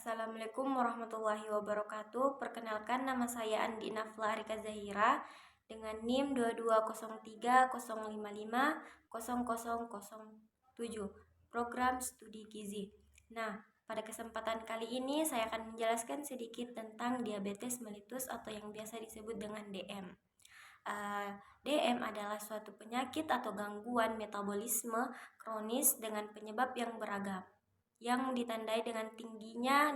Assalamualaikum warahmatullahi wabarakatuh. Perkenalkan, nama saya Andi Nafla Arika Zahira dengan NIM 220305500007 Program Studi Gizi. Nah, pada kesempatan kali ini saya akan menjelaskan sedikit tentang diabetes mellitus atau yang biasa disebut dengan DM. DM adalah suatu penyakit atau gangguan metabolisme kronis dengan penyebab yang beragam, yang ditandai dengan tingginya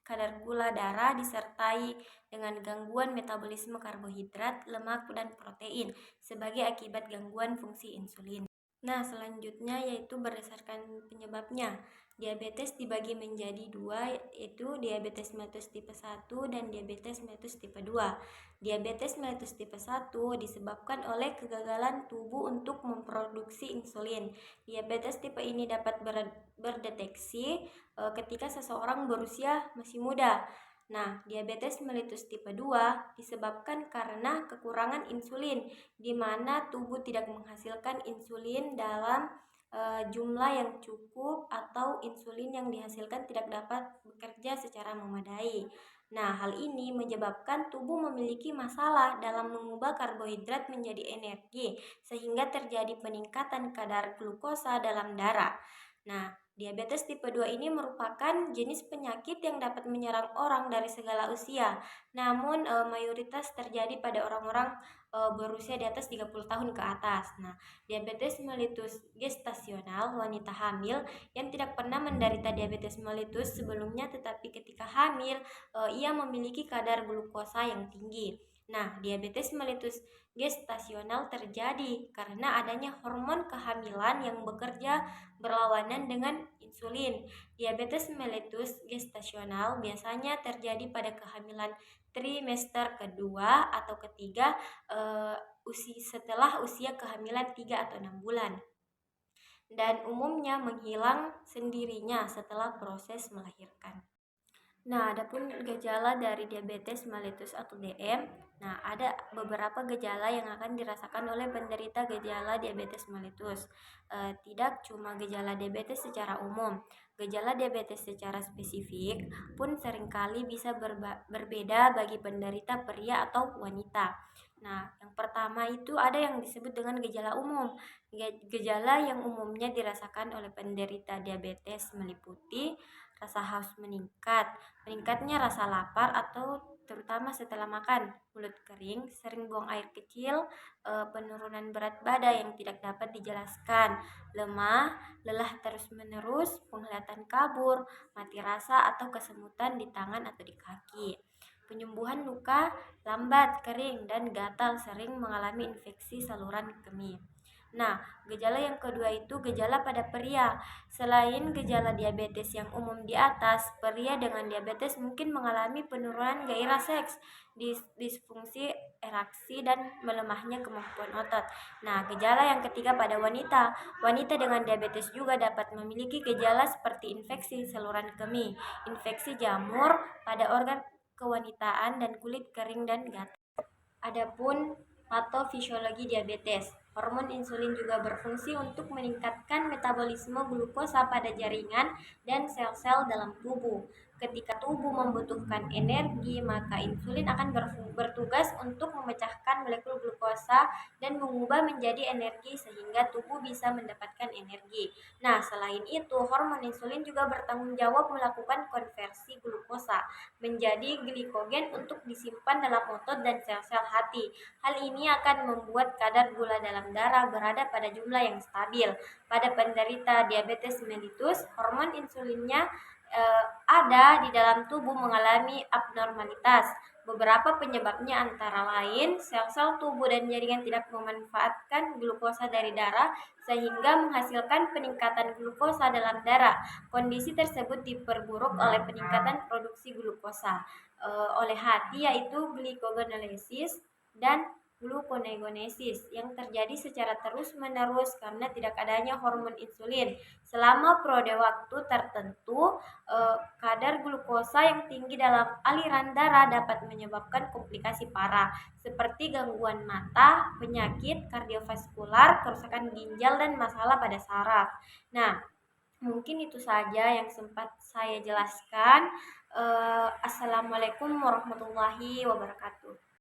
kadar gula darah disertai dengan gangguan metabolisme karbohidrat, lemak, dan protein sebagai akibat gangguan fungsi insulin. Nah, selanjutnya yaitu berdasarkan penyebabnya. Diabetes dibagi menjadi dua, yaitu diabetes mellitus tipe 1 dan diabetes mellitus tipe 2. Diabetes mellitus tipe 1 disebabkan oleh kegagalan tubuh untuk memproduksi insulin. Diabetes tipe ini dapat berdeteksi ketika seseorang berusia masih muda. Nah, diabetes mellitus tipe 2 disebabkan karena kekurangan insulin, di mana tubuh tidak menghasilkan insulin dalam jumlah yang cukup atau insulin yang dihasilkan tidak dapat bekerja secara memadai. Nah, hal ini menyebabkan tubuh memiliki masalah dalam mengubah karbohidrat menjadi energi, sehingga terjadi peningkatan kadar glukosa dalam darah. Nah, diabetes tipe 2 ini merupakan jenis penyakit yang dapat menyerang orang dari segala usia. Namun mayoritas terjadi pada orang-orang berusia di atas 30 tahun ke atas. Nah, diabetes mellitus gestasional, wanita hamil yang tidak pernah menderita diabetes mellitus sebelumnya tetapi ketika hamil ia memiliki kadar glukosa yang tinggi. Nah, diabetes mellitus gestasional terjadi karena adanya hormon kehamilan yang bekerja berlawanan dengan insulin. Diabetes mellitus gestasional biasanya terjadi pada kehamilan trimester kedua atau ketiga setelah usia kehamilan 3 atau 6 bulan. Dan umumnya menghilang sendirinya setelah proses melahirkan. Nah, adapun gejala dari diabetes mellitus atau DM, nah ada beberapa gejala yang akan dirasakan oleh penderita gejala diabetes mellitus. Tidak cuma gejala diabetes secara umum, gejala diabetes secara spesifik pun seringkali bisa berbeda bagi penderita pria atau wanita. Nah, yang pertama itu ada yang disebut dengan gejala umum. Gejala yang umumnya dirasakan oleh penderita diabetes meliputi rasa haus meningkatnya rasa lapar atau terutama setelah makan, mulut kering, sering buang air kecil, penurunan berat badan yang tidak dapat dijelaskan, lemah, lelah terus-menerus, penglihatan kabur, mati rasa atau kesemutan di tangan atau di kaki. Penyembuhan luka lambat, kering, dan gatal, sering mengalami infeksi saluran kemih. Nah, gejala yang kedua itu gejala pada pria. Selain gejala diabetes yang umum di atas, pria dengan diabetes mungkin mengalami penurunan gairah seks, disfungsi ereksi, dan melemahnya kemampuan otot. Nah, gejala yang ketiga pada wanita. Wanita dengan diabetes juga dapat memiliki gejala seperti infeksi saluran kemih, infeksi jamur pada organ kewanitaan, dan kulit kering dan gatal. Adapun patofisiologi diabetes, hormon insulin juga berfungsi untuk meningkatkan metabolisme glukosa pada jaringan dan sel-sel dalam tubuh. Ketika tubuh membutuhkan energi, maka insulin akan bertugas untuk memecahkan molekul glukosa dan mengubah menjadi energi sehingga tubuh bisa mendapatkan energi. Nah, selain itu, hormon insulin juga bertanggung jawab melakukan konversi glukosa menjadi glikogen untuk disimpan dalam otot dan sel-sel hati. Hal ini akan membuat kadar gula dalam darah berada pada jumlah yang stabil. Pada penderita diabetes mellitus, hormon insulinnya ada di dalam tubuh mengalami abnormalitas. Beberapa penyebabnya antara lain sel-sel tubuh dan jaringan tidak memanfaatkan glukosa dari darah sehingga menghasilkan peningkatan glukosa dalam darah. Kondisi tersebut diperburuk oleh peningkatan produksi glukosa oleh hati, yaitu glycogenesis dan gluconeogenesis yang terjadi secara terus-menerus karena tidak adanya hormon insulin. Selama periode waktu tertentu, kadar glukosa yang tinggi dalam aliran darah dapat menyebabkan komplikasi parah seperti gangguan mata, penyakit kardiovaskular, kerusakan ginjal, dan masalah pada saraf. Nah, Mungkin itu saja yang sempat saya jelaskan. Assalamualaikum warahmatullahi wabarakatuh.